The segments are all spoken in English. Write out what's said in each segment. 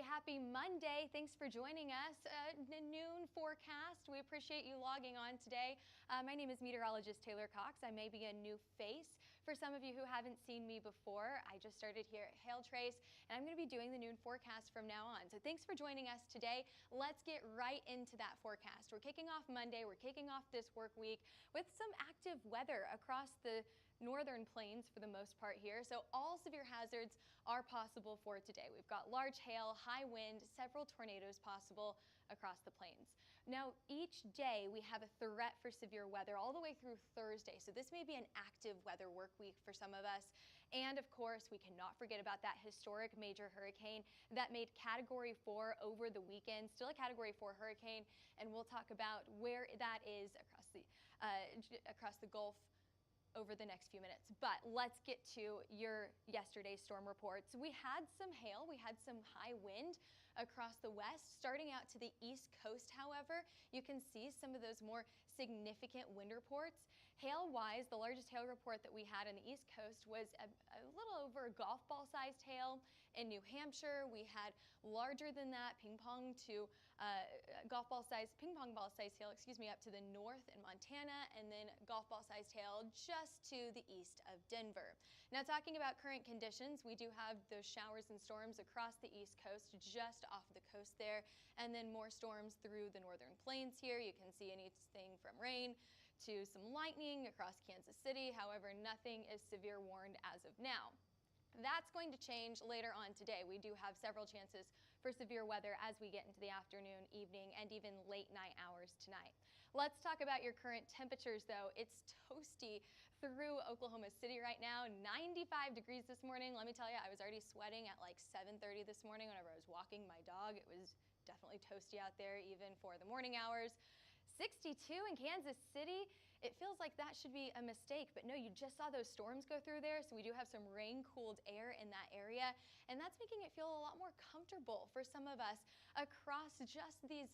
happy Monday. Thanks for joining us. The noon forecast. We appreciate you logging on today. My name is meteorologist Taylor Cox. I may be a new face for some of you who haven't seen me before. I just started here at Hail Trace, and I'm going to be doing the noon forecast from now on. So thanks for joining us today. Let's get right into that forecast. We're kicking off Monday. We're kicking off this work week with some active weather across the northern plains for the most part here. So all severe hazards are possible for today. We've got large hail, high wind, several tornadoes possible across the plains. Now each day we have a threat for severe weather all the way through Thursday. So this may be an active weather work week for some of us. And of course we cannot forget about that historic major hurricane that made Category 4 over the weekend, still a Category 4 hurricane. And we'll talk about where that is across the Gulf over the next few minutes. But let's get to your yesterday's storm reports. We had some hail, we had some high wind across the west. Starting out to the east coast, however, you can see some of those more significant wind reports. Hail-wise, the largest hail report that we had on the east coast was a little over golf ball sized hail in New Hampshire. We had larger than that ping pong ball sized hail, up to the north in Montana, and then golf ball sized hail just to the east of Denver. Now, talking about current conditions, we do have those showers and storms across the east coast, just off the coast there, and then more storms through the northern plains here. You can see anything from rain to some lightning across Kansas City. However, nothing is severe warned as of now. That's going to change later on today. We do have several chances for severe weather as we get into the afternoon, evening, and even late night hours tonight. Let's talk about your current temperatures, though. It's toasty through Oklahoma City right now, 95 degrees this morning. Let me tell you, I was already sweating at like 7:30 this morning whenever I was walking my dog. It was definitely toasty out there, even for the morning hours. 62 in Kansas City. It feels like that should be a mistake, but no, you just saw those storms go through there, so we do have some rain-cooled air in that area, and that's making it feel a lot more comfortable for some of us across just these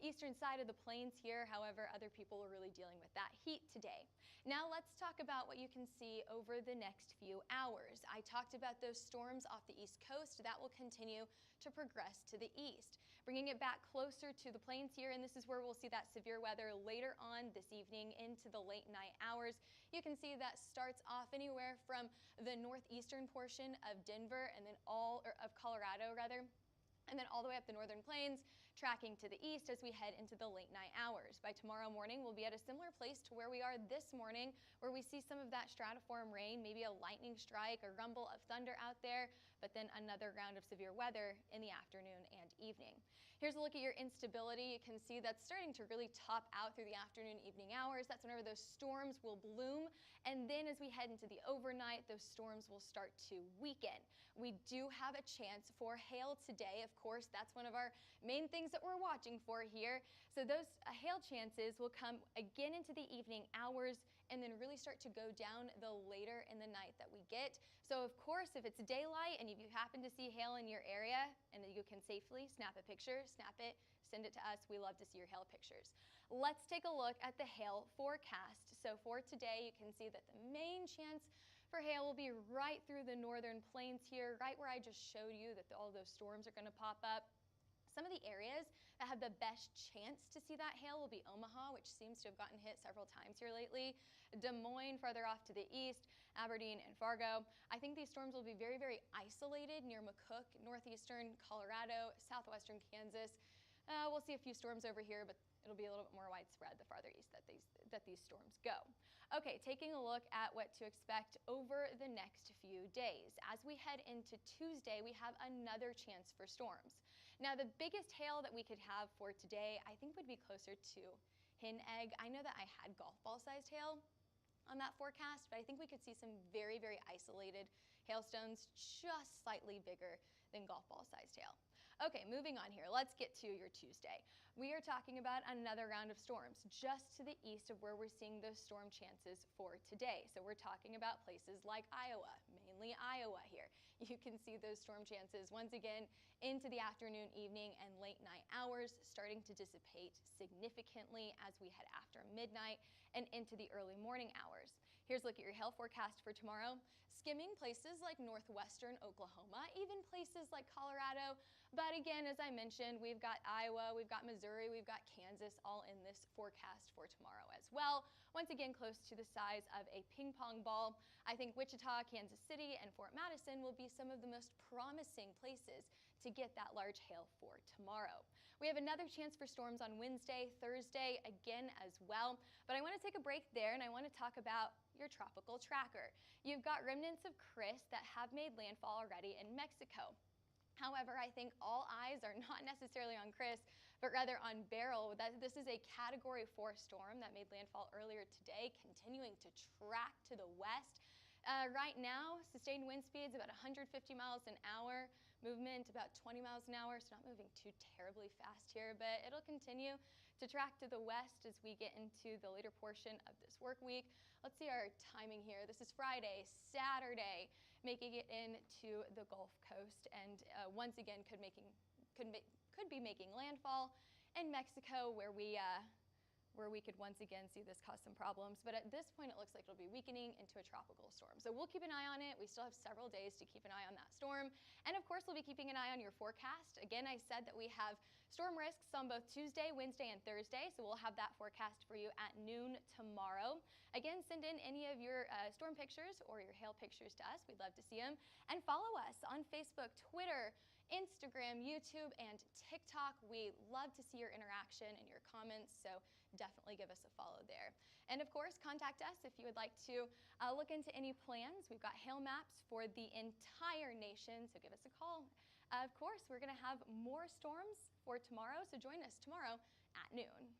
eastern side of the plains here. However, other people are really dealing with that heat today. Now let's talk about what you can see over the next few hours. I talked about those storms off the east coast. That will continue to progress to the east, bringing it back closer to the plains here, and this is where we'll see that severe weather later on this evening into the late night hours. You can see that starts off anywhere from the northeastern portion of Denver and then of Colorado rather, and then all the way up the northern plains, tracking to the east as we head into the late night hours. By tomorrow morning, we'll be at a similar place to where we are this morning, where we see some of that stratiform rain, maybe a lightning strike, a rumble of thunder out there, but then another round of severe weather in the afternoon and evening. Here's a look at your instability. You can see that's starting to really top out through the afternoon, evening hours. That's whenever those storms will bloom. And then as we head into the overnight, those storms will start to weaken. We do have a chance for hail today. Of course, that's one of our main things that we're watching for here. So those hail chances will come again into the evening hours and then really start to go down the later in the night that we get. So of course, if it's daylight and if you happen to see hail in your area and that you can safely snap a picture, snap it, send it to us. We love to see your hail pictures. Let's take a look at the hail forecast. So for today, you can see that the main chance for hail will be right through the northern plains here, right where I just showed you that all those storms are going to pop up. Some of the areas that have the best chance to see that hail will be Omaha, which seems to have gotten hit several times here lately, Des Moines farther off to the east, Aberdeen and Fargo. I think these storms will be very, very isolated near McCook, northeastern Colorado, southwestern Kansas. We'll see a few storms over here, but it'll be a little bit more widespread the farther east that these storms go. Okay, taking a look at what to expect over the next few days. As we head into Tuesday, we have another chance for storms. Now, the biggest hail that we could have for today, I think, would be closer to hen egg. I know that I had golf ball sized hail on that forecast, but I think we could see some very, very isolated hailstones just slightly bigger than golf ball sized hail. Okay, moving on here. Let's get to your Tuesday. We are talking about another round of storms just to the east of where we're seeing those storm chances for today. So we're talking about places like Iowa, mainly Iowa here. You can see those storm chances once again into the afternoon, evening, and late night hours, starting to dissipate significantly as we head after midnight and into the early morning hours. Here's a look at your hail forecast for tomorrow. Skimming places like northwestern Oklahoma, even places like Colorado. But again, as I mentioned, we've got Iowa, we've got Missouri, we've got Kansas all in this forecast for tomorrow as well. Once again, close to the size of a ping pong ball. I think Wichita, Kansas City, and Fort Madison will be some of the most promising places to get that large hail for tomorrow. We have another chance for storms on Wednesday, Thursday, again as well. But I want to take a break there and I want to talk about your tropical tracker. You've got remnants of Chris that have made landfall already in Mexico. However, I think all eyes are not necessarily on Chris, but rather on Beryl. This is a Category 4 storm that made landfall earlier today, continuing to track to the west. Right now, sustained wind speeds about 150 miles an hour, movement about 20 miles an hour, so not moving too terribly fast here, but it'll continue to track to the west as we get into the later portion of this work week. Let's see our timing here. This is Friday, Saturday, making it into the Gulf Coast, and once again could be making landfall in Mexico, where we could once again see this cause some problems. But at this point, it looks like it'll be weakening into a tropical storm. So we'll keep an eye on it. We still have several days to keep an eye on that storm. And of course, we'll be keeping an eye on your forecast. Again, I said that we have storm risks on both Tuesday, Wednesday, and Thursday. So we'll have that forecast for you at noon tomorrow. Again, send in any of your storm pictures or your hail pictures to us. We'd love to see them. And follow us on Facebook, Twitter, Instagram, YouTube, and TikTok. We love to see your interaction and your comments, so definitely give us a follow there. And of course, contact us if you would like to look into any plans. We've got hail maps for the entire nation, so give us a call. Of course, we're going to have more storms for tomorrow, so join us tomorrow at noon.